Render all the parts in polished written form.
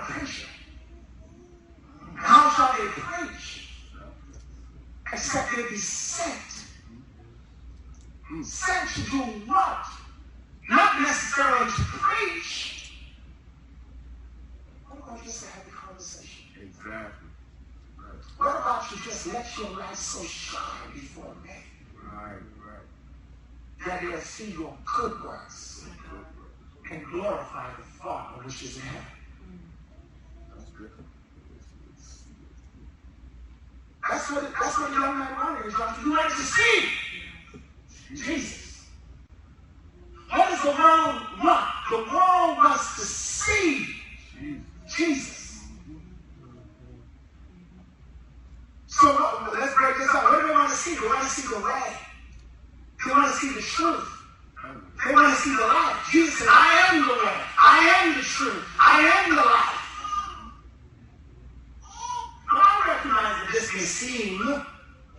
a preacher. How shall they preach except they be sent? Sent to do what? Not necessarily to preach. What about just to have a conversation? Exactly. Right. What about you just let your light so shine before men? Right. That they'll see your good works and glorify the Father which is in heaven. That's good. That's what the young man wanted. He wanted to see Jesus. What does the world want? The world wants to see Jesus. So let's break this up. What do they want to see? They want to see the way. They want to see the truth. They want to see the light. Jesus said, I am the way. I am the truth. I am the life. I recognize that this may seem,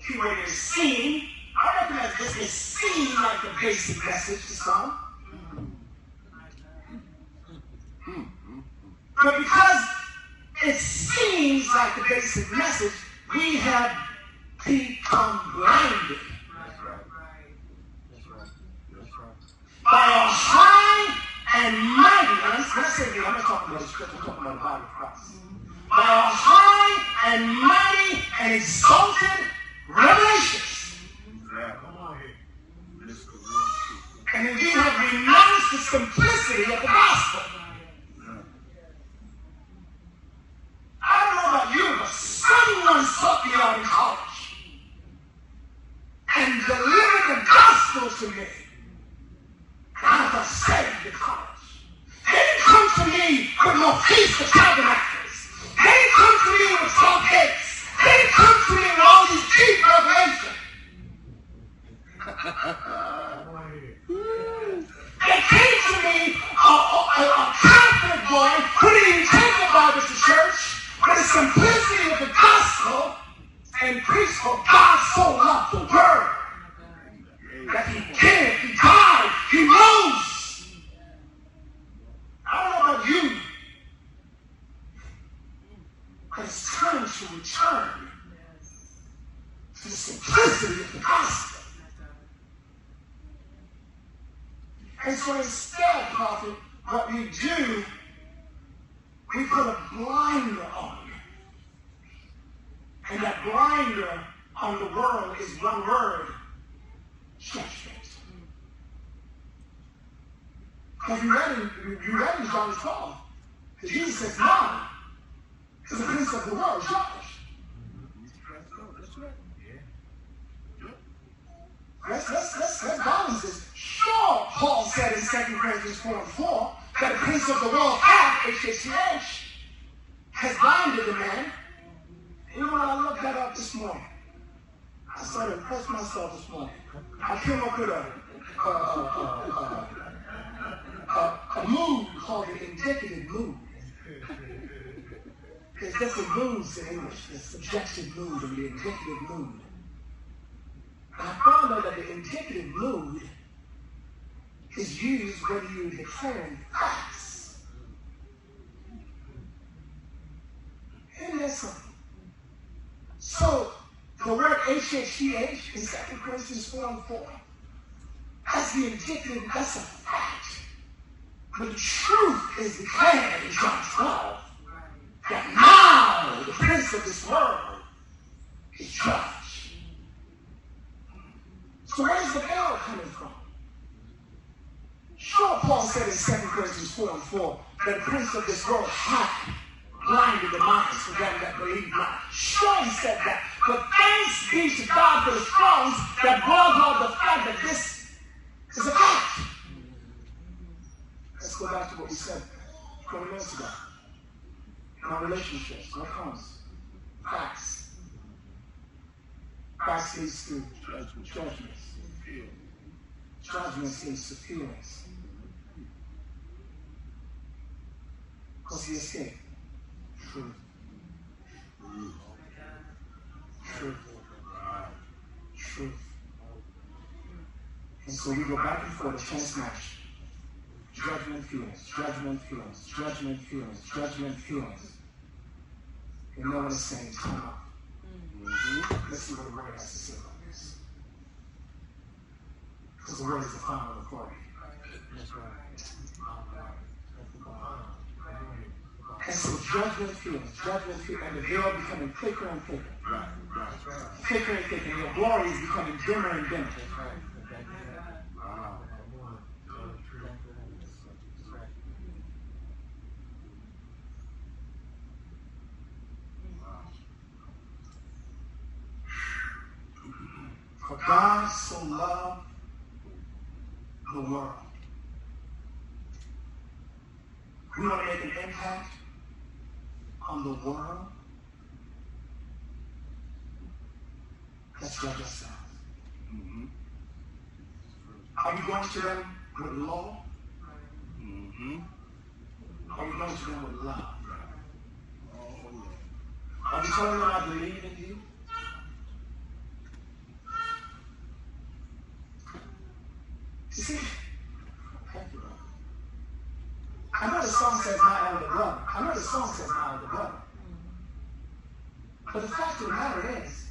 keyword is seem, I recognize this may seem like the basic message to some. But because it seems like the basic message, we have become blinded by a high and mighty, I'm not talking about the scripture, I'm talking about the body of Christ. By a high and mighty and exalted revelations. And we have renounced the simplicity of the gospel. I don't know about you, but someone sought me out in college and delivered the gospel to me. And I got saved in college. They didn't come to me with no Feast of Tabernacles. They didn't come to me with 12 gates. They didn't come to me with all these deep revelations. They came to me, a Catholic boy, who didn't even take the Bible to church, with the simplicity of the gospel, and preached for God so loved the world that he came, he died, he rose. I don't know about you, but it's time to return to the simplicity of the gospel. And so instead, prophet, what we do, we put a blinder on. And that blinder on the world is one word: judgment. Because you read in John 12, that Jesus says, now is the prince of the world, judge. Let's balance this. Sure, Paul said in 2 Corinthians 4:4 that the prince of the world H-A-C-H, has blinded the man. You know what? I looked that up this morning. I started to impress myself this morning. I came up with a mood called the indicative mood. There's different moods in English. There's subjective mood and the indicative mood. And I found out that the indicative mood is used when you're declaring facts. Isn't that something? So, the word H-A-C-H in 2 Corinthians 4:4, that's the indicative, that's a fact. But the truth is declared in John 12, that now the prince of this world is judged. So where's the error coming from? Sure, Paul said in 2 Corinthians 4:4 that the prince of this world hath blinded the minds for them that believe not. Sure, he said that. But thanks be to God for the thrones that brought out the fact that this is a fact. Let's go back to what we said 20 minutes ago. In our relationships, what comes? Facts. Facts leads to judgment. Judgment leads to feelings. Because he escaped. Truth. Truth. Truth. And so we go back and forth, a chess match. Judgment feelings, judgment feelings, judgment feelings, judgment feelings. And no one is saying, time out. Let's see what the word has to say about this. Because the word is the final authority. That's right. And so judgment feelings, and the veil becoming thicker and thicker. Right. Thicker and thicker. And your glory is becoming dimmer and dimmer. Wow. For God so loved the world. We want to make an impact on the world. Let's judge ourselves. Mm-hmm. Are we going to them with law? Mm-hmm. Are we going to them with love? Oh, Are we telling them I believe in you? You see, thank you, Lord. I know the song says my elder brother. I know the song says my elder brother. But the fact of the matter is,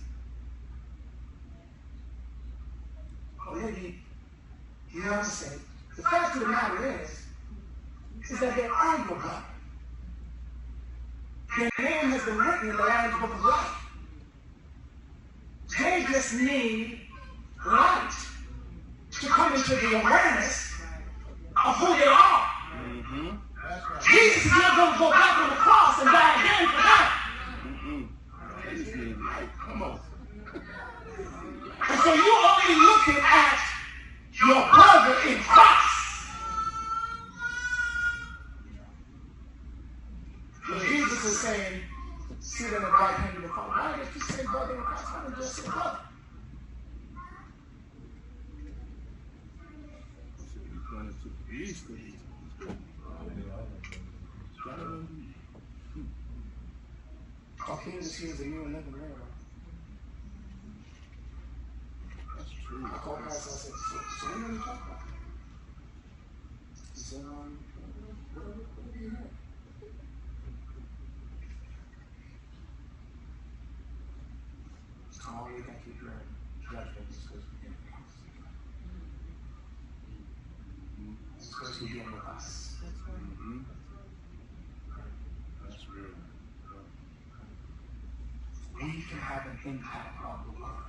or maybe you know what I'm saying, the fact of the matter is that they are your brother. Their name has been written in the Lamb's Book of Life. They just need light to come into the awareness of who they are. Mm-hmm. Jesus is not going to go back on the cross and die again for them. They just need light. Come on. And so you're only looking at your brother in Christ. But Jesus is saying, sit in the right hand of the Father. Why did you say brother in Christ? Why did you just say brother? Our King is here, and you will never know. That's true. I called Christ and I said, so what are you talking about? He said, what do you know? All we can keep your judgment is because we get with us. It's because we get with us. Mm-hmm. That's real. We can have an impact on the world.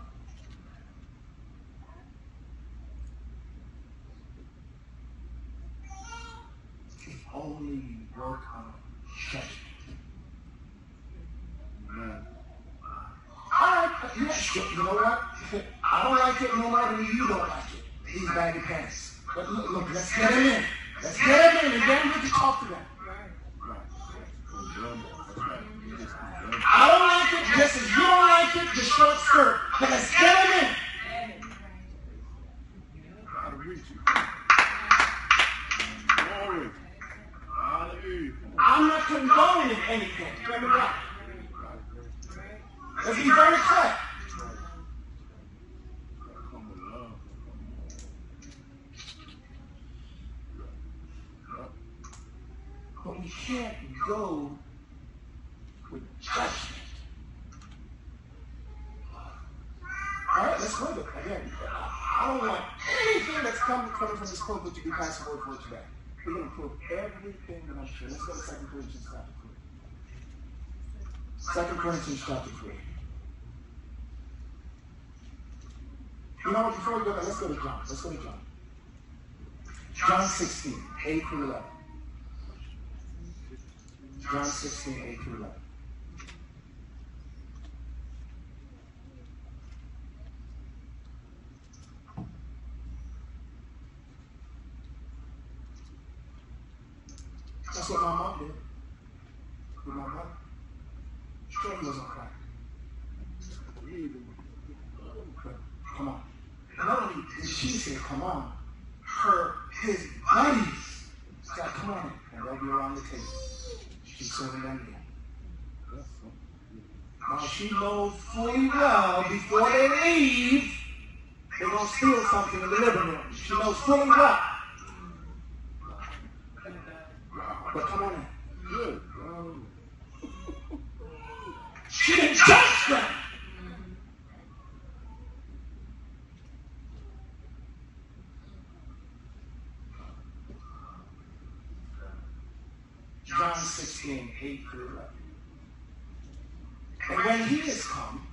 If only we work on judgment. Amen. Yes, you know what? I don't like it no more than you don't like it. These baggy pants. But look, let's get him in. Let's get him in and then we can talk to them. I don't like it just as you don't like it, the short skirt. But let's get him in. Glory. Hallelujah. I'm not condoning anything. Let me right. Let's be very clear. But we can't go with judgment. All right, let's go with it. Again, I don't want anything that's coming from this pulpit to be passed word for today. We're going to prove everything that I'm sure. Let's go to 2 Corinthians chapter 3. 2 Corinthians chapter 3. You know what? Before we go there, let's go to John. Let's go to John. John 16, 8 through 11. John 16, 8 through 11. That's what my mom did with my brother. Sure, he wasn't crying. Come on. And not only did she say, come on, his buddies said, come on, and they'll be around the table. She's serving them again. Now she knows fully well before they leave, they're going to steal something in the living room. She knows fully well. But come on in. Good. She didn't judge them. John 16, 8 through 11. And when he is come,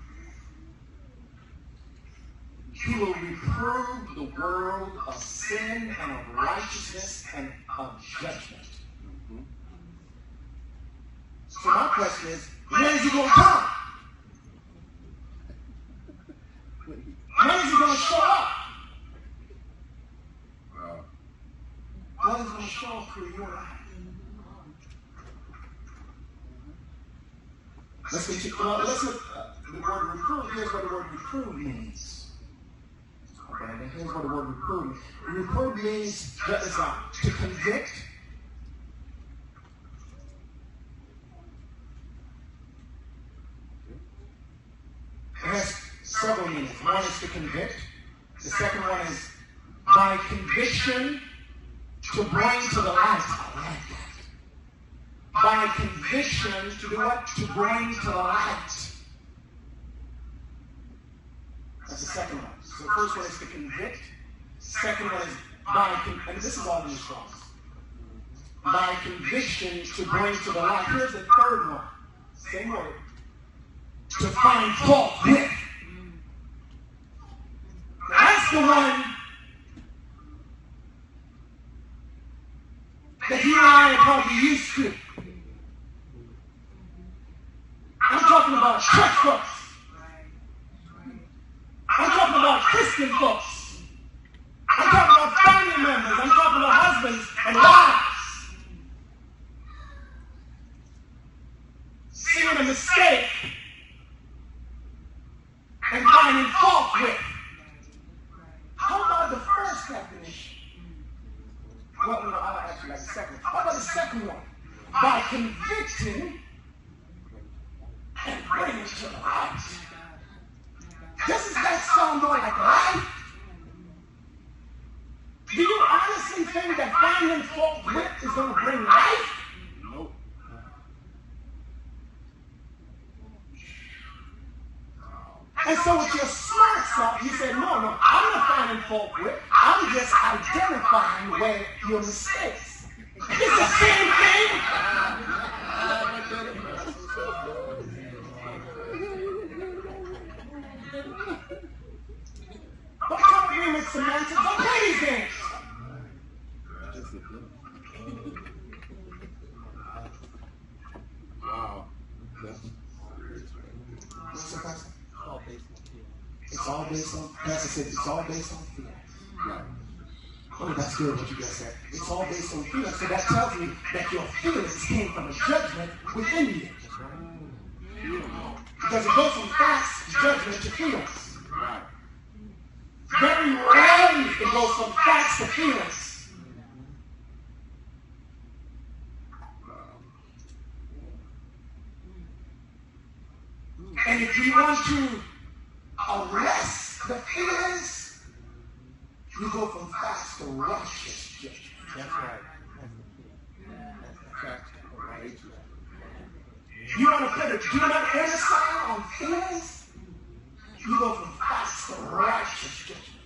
he will reprove the world of sin and of righteousness and of judgment. So my question is, when is he going to come? When is he going to show up? When is he going to show up through your life? Let's look at the word reprove. Here's what the word reprove means. Brandon, here's what the word reprove means. Reprove means to convict. It has several meanings. One is to convict. The second one is by conviction to bring to the light. I like that. By conviction to do what? To bring to the light. That's the second one. So the first one is to convict. Second one is and this is all in the Strong's. By conviction to bring to the light. Here's the third one. Same word. To find fault with. That's the one that you and I are probably used to. I'm talking about church folks. I'm talking about Christian folks. I'm talking about family members. I'm talking about husbands and wives. Seeing a mistake and finding fault with. How about the first definition? Well, no, I'll actually like the second one. How about the second one? By convicting and bringing to the light. Doesn't that sound more like life? Do you honestly think that finding fault with is going to bring life? Nope. And so with your smart self, you said, no, I'm not finding fault with. I'm just identifying where your mistakes. It's the same thing. Don't come to me with semantics. Don't play these games. Wow. It's all based on, Pastor said, it's all based on feelings. Right. Oh, that's good what you just said. It's all based on feelings. So that tells me that your feelings came from a judgment within you. Because it goes from facts to judgment to feelings. Right. Very rarely it goes from facts to feelings. And if you want to arrest the feelings, you go from facts to righteous judgment. That's right. Right. You want to put a do not enter sign on feelings, you go from facts to righteous judgment.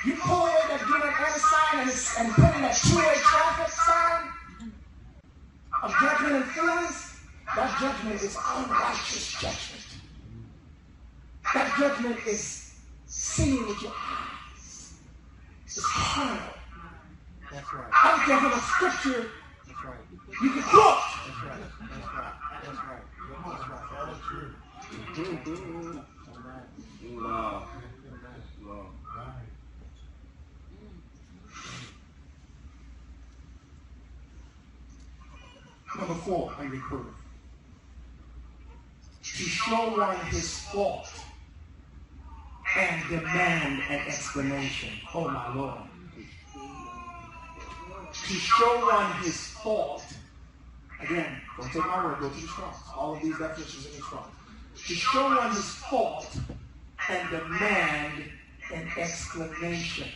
You pull away that do not enter sign and put in that two-way traffic sign of judgment and feelings, that judgment is unrighteous judgment. That judgment is seeing with your eyes. It's carnal. That's right. I don't care how much scripture you can quote. That's right. That's right. That's right. That's true. Wow. Wow. Number 4, I reprove. To show one his fault and demand an explanation. Oh my Lord. To show one his fault. Again, don't take my word, go to the Strong's. All of these definitions in the Strong's. To show one his fault and demand an explanation.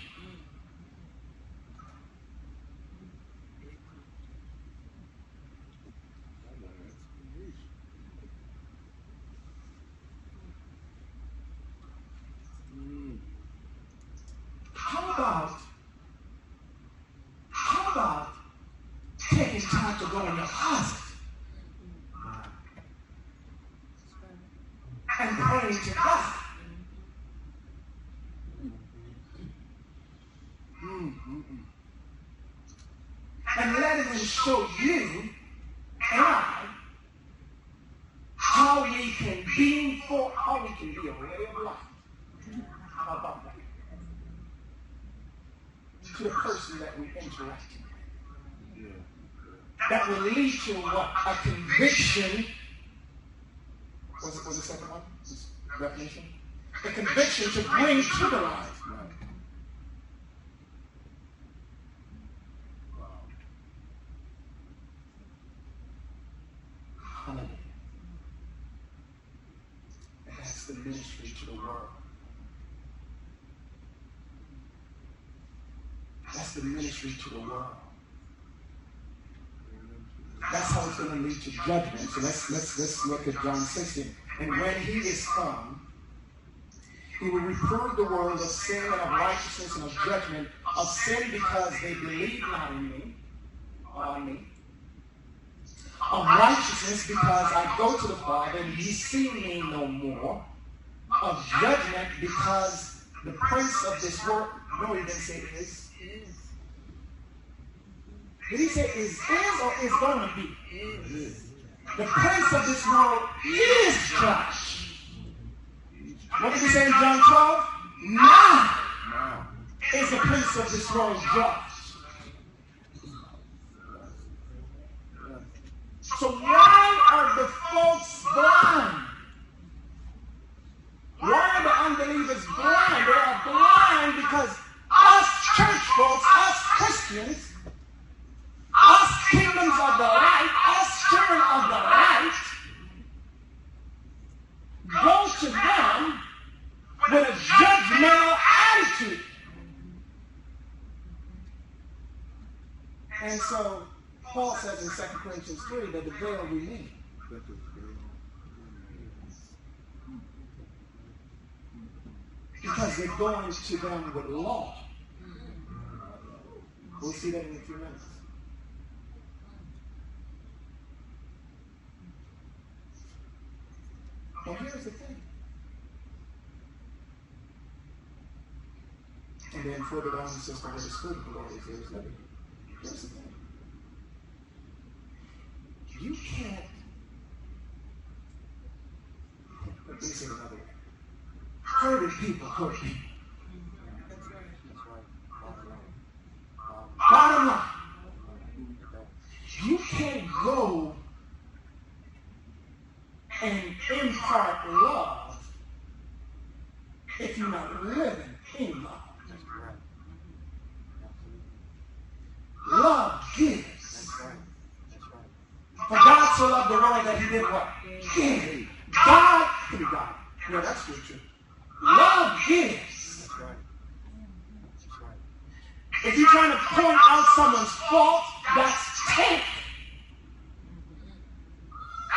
taking time to go in your closet and praying to God. And letting him show you and I how we can be a way of life. How about that? To the person that we interact with. That will lead to what? A conviction. What's the second one? Definition? A conviction to bring to the life. Hallelujah. And that's the ministry to the world. That's the ministry to the world. That's how it's going to lead to judgment. So let's look at John 16. And when he is come, he will reprove the world of sin and of righteousness and of judgment. Of sin because they believe not in me, or on me. Of righteousness because I go to the Father and ye see me no more. Of judgment because the prince of this world, no, he didn't say is. Did he say is or is going to be? Is. The prince of this world is judged. What did he say in John 12? Now is the prince of this world judged. So why are the folks blind? Why are the unbelievers blind? They are blind because us church folks, us Christians, us kingdoms of the light, us children of the light, go to them with a judgmental attitude. And so Paul says in 2 Corinthians 3 that the veil remains. Because they're going to them with law. We'll see that in a few minutes. Well, here's the thing. And then further down, he says, where the Spirit of the Lord is, there is liberty. Here's the thing. You can't, let me say it another way. Hurting people hurt people. Bottom line, you can't go and impart love if you're not living in love. Love gives. For God so loved the world that he did what? Give. God. Yeah, that's good too. Love gives. If you're trying to point out someone's fault, that's take.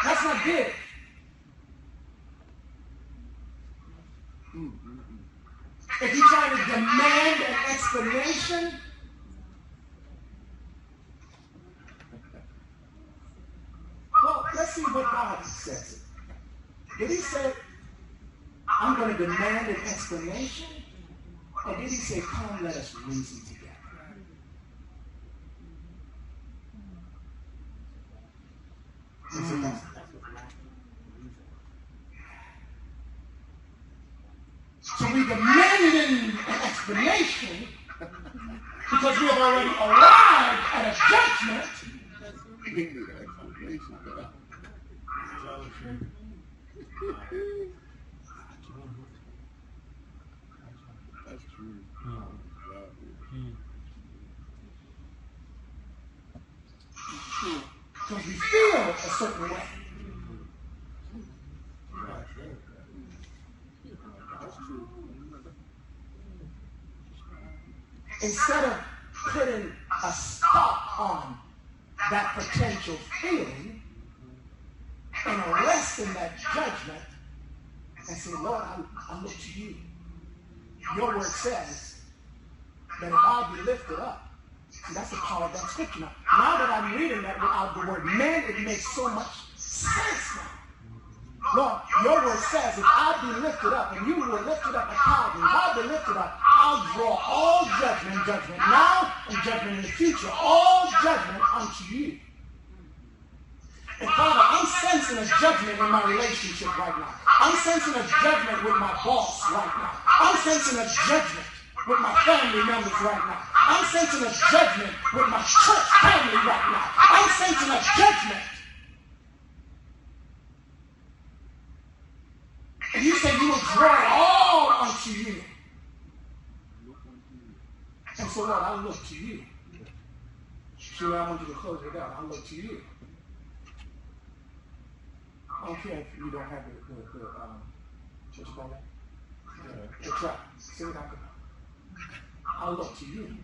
That's not give. If you're trying to demand an explanation, well, let's see what God says. Did he say, I'm going to demand an explanation? Or did he say, come, let us reason together? So we demanded an explanation because we have already arrived at a judgment. That's true. Because we feel a certain way. Instead of putting a stop on that potential feeling and arresting that judgment and say, Lord, I look to you. Your word says that if I be lifted up, See, that's the power of that scripture. Now that I'm reading that without the word man, it makes so much sense now. Lord, your word says, if I be lifted up, and you were lifted up at Calvary, if I be lifted up, I'll draw all judgment now and judgment in the future, all judgment unto you. And Father, I'm sensing a judgment in my relationship right now. I'm sensing a judgment with my boss right now. I'm sensing a judgment with my family members right now. I'm sensing a judgment with my church family right now. I'm sensing a judgment. And you say you will draw it all unto you. And so, Lord, I look to you. Sure, I want you to close it out. I look to you. I don't care if you don't have what you call that? The trap. See what I can. I look to you.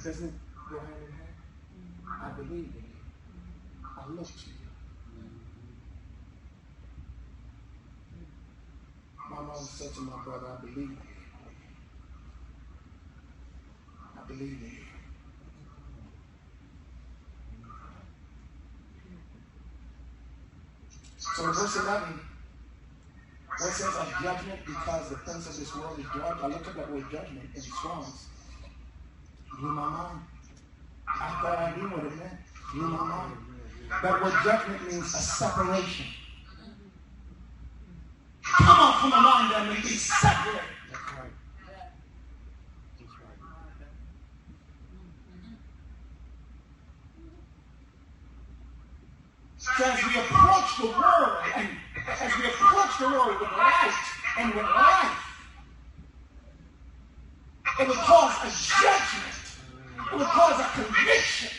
Doesn't it go hand in hand? I believe in you. I look to you. My mom said to my brother, I believe in you. I believe in you. So in verse 11, where it says of judgment because the prince of this world is judged, I looked up that word judgment in Strong's. Blew my mind. I thought I knew what it meant. Blew my mind. That word judgment means a separation. Come on from among them and be separated. That's right. That's right. So as we approach the world, and as we approach the world with light and with life, it will cause a judgment. It will cause a conviction.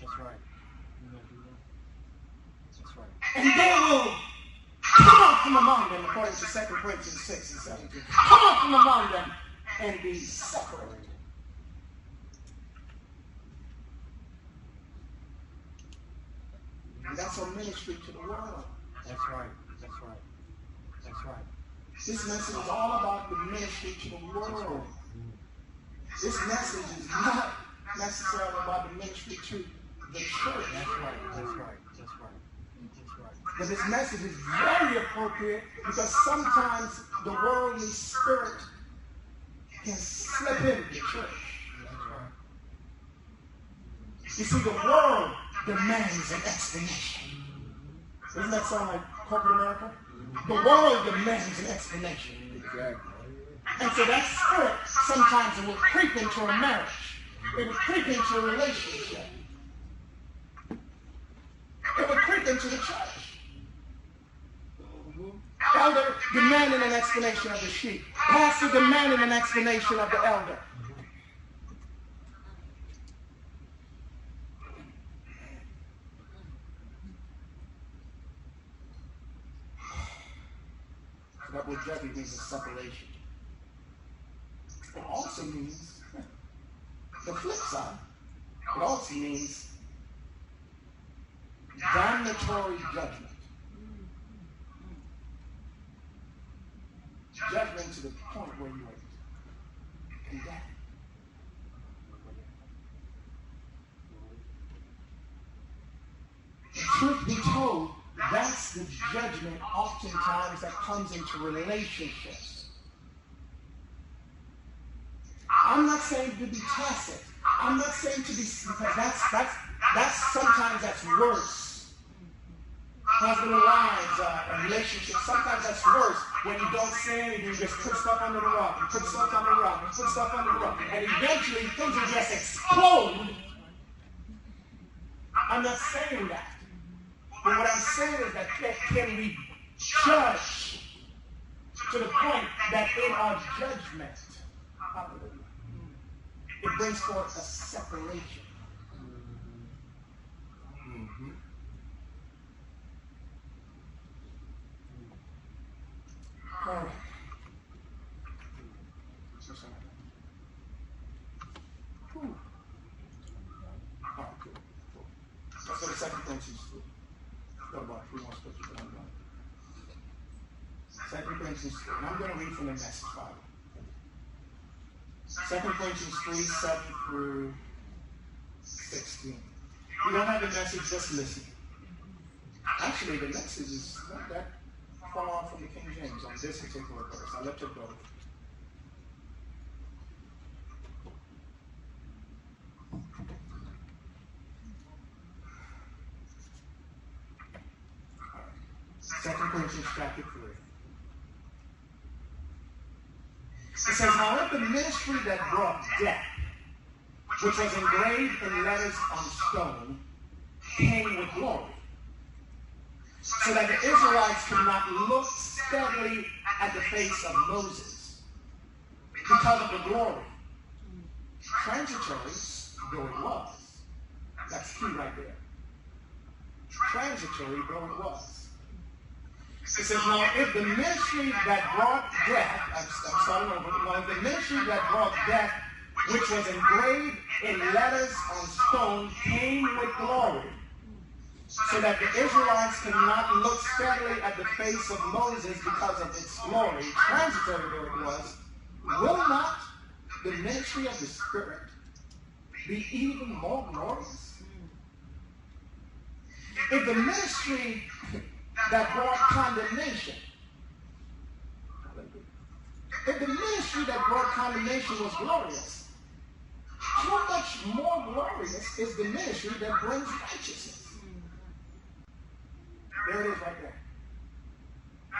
That's right. That's right. And they will come out from among them, according to 2 Corinthians 6 and 17. Come out from among them and be separated. And that's our ministry to the world. That's right. That's right. That's right. This message is all about the ministry to the world. This message is not necessarily about the ministry to the church. That's right. That's right. That's right. That's right. But this message is very appropriate because sometimes the worldly spirit can slip into the church. That's right. You see, the world demands an explanation. Doesn't that sound like corporate America? The world demands an explanation. Exactly. And so that spirit, sometimes it will creep into a marriage. It will creep into a relationship. It will creep into the church. Elder demanding an explanation of the sheep. Pastor demanding an explanation of the elder. That word judgment means a separation. It also means the flip side. It also means damnatory judgment. Judgment to the point where you are condemned. Truth be told, that's the judgment oftentimes that comes into relationships. I'm not saying to be tacit. I'm not saying to be, because that's sometimes that's worse. Husband and wives, a relationship, sometimes that's worse when you don't say anything, you just put stuff under the rug, and put stuff under the rug, and put stuff under the rug, and eventually things will just explode. I'm not saying that. But what I'm saying is that can we judge to the point that in our judgment, it brings forth a separation. Mm-hmm. All right. All right, cool. Let's go to 2 Corinthians 2. About 3 more scriptures that I'm going. 2 Corinthians 2. And I'm going to read from the Message Bible. 2 Corinthians 3, 7 through 16. You don't have the message, just listen. Actually, the message is not that far from the King James on this particular verse. I let it go. Second Corinthians chapter 3. It says, now if the ministry that brought death, which was engraved in letters on stone, came with glory, so that the Israelites could not look steadily at the face of Moses because of the glory, transitory though it was. That's key right there. Transitory though it was. It says, now if the ministry that brought death, I'm starting over, now if the ministry that brought death, which was engraved in letters on stone, came with glory, so that the Israelites could not look steadily at the face of Moses because of its glory, transitory though it was, will not the ministry of the Spirit be even more glorious? If the ministry that brought condemnation, if the ministry that brought condemnation was glorious, how much more glorious is the ministry that brings righteousness? There it is right there.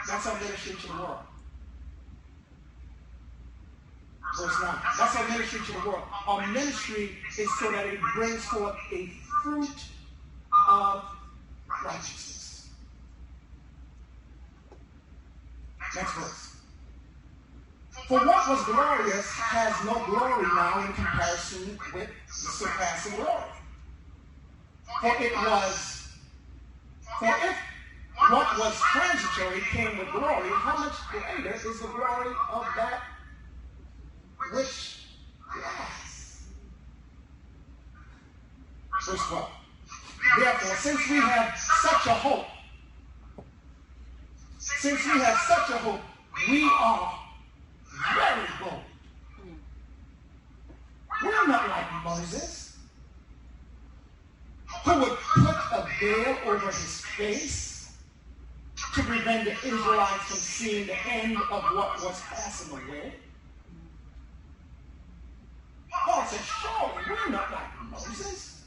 That's our ministry to the world. Verse 9. That's our ministry to the world. Our ministry is so that it brings forth a fruit of righteousness. Next verse. For what was glorious has no glory now in comparison with the surpassing glory. For if what was transitory came with glory, how much greater is the glory of that which lasts? Verse 12. Therefore, since we have such a hope, we are very bold. We're not like Moses, who would put a veil over his face to prevent the Israelites from seeing the end of what was passing away. Paul said, surely we're not like Moses,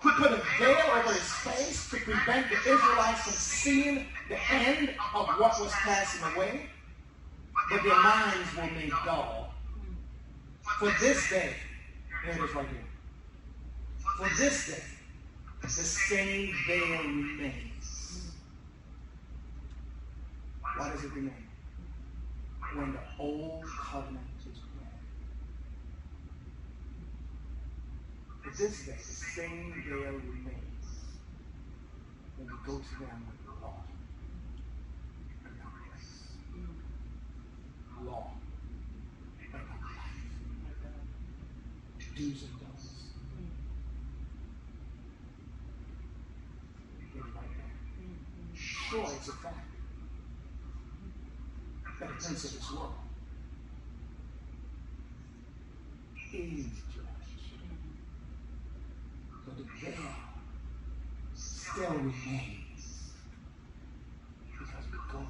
who put a veil over his face to prevent the Israelites from seeing the end of what was passing away, but their minds were made dull. For this day, there it is right here. For this day, the same veil remains. Why does it remain? When the old covenant is read. For this day, the same veil remains when we go to them with the law and not grace. Law and not life. Do's and don'ts. Sure, it's a fact that the prince of this world is judged. But the veil still remains because we go to them.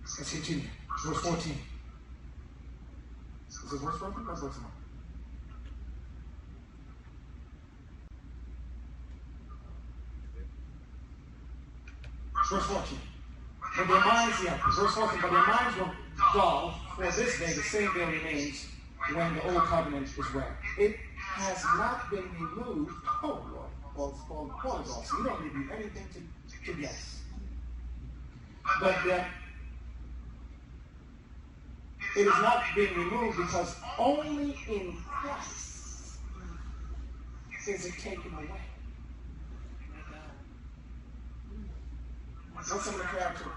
Let's continue. Verse 14. Is it verse 14 or verse 9? Verse 14. But their minds, verse 14, but their minds were dull, for this day the same veil remains when the old covenant is read. It has not been removed. Oh, Lord. Paul is awesome. You don't need to do anything to guess. But it is not being removed because only in Christ is it taken away. What's some of the character?